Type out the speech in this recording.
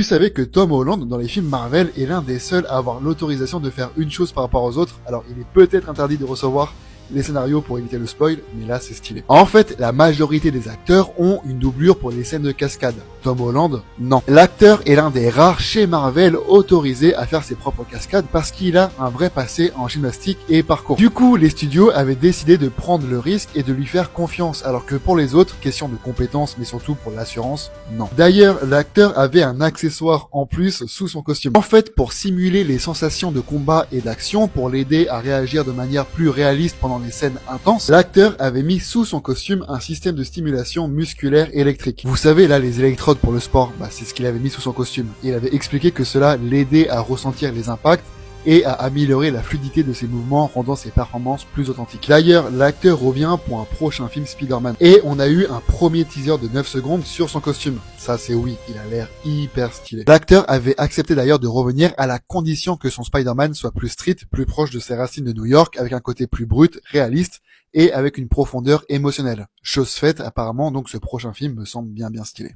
Tu savais que Tom Holland, dans les films Marvel, est l'un des seuls à avoir l'autorisation de faire une chose par rapport aux autres. Alors, il est peut-être interdit de recevoir les scénarios pour éviter le spoil, mais là c'est stylé. En fait, la majorité des acteurs ont une doublure pour les scènes de cascade. Tom Holland, non. L'acteur est l'un des rares chez Marvel autorisés à faire ses propres cascades parce qu'il a un vrai passé en gymnastique et parcours. Du coup, les studios avaient décidé de prendre le risque et de lui faire confiance, alors que pour les autres, question de compétences, mais surtout pour l'assurance, non. D'ailleurs, l'acteur avait un accessoire en plus sous son costume. En fait, pour simuler les sensations de combat et d'action, pour l'aider à réagir de manière plus réaliste pendant les scènes intenses, l'acteur avait mis sous son costume un système de stimulation musculaire électrique. Vous savez, là, les électrodes pour le sport, c'est ce qu'il avait mis sous son costume. Il avait expliqué que cela l'aidait à ressentir les impacts et à améliorer la fluidité de ses mouvements, rendant ses performances plus authentiques. D'ailleurs, l'acteur revient pour un prochain film Spider-Man. Et on a eu un premier teaser de 9 secondes sur son costume. Ça, c'est oui, il a l'air hyper stylé. L'acteur avait accepté d'ailleurs de revenir à la condition que son Spider-Man soit plus street, plus proche de ses racines de New York, avec un côté plus brut, réaliste, et avec une profondeur émotionnelle. Chose faite, apparemment, donc ce prochain film me semble bien stylé.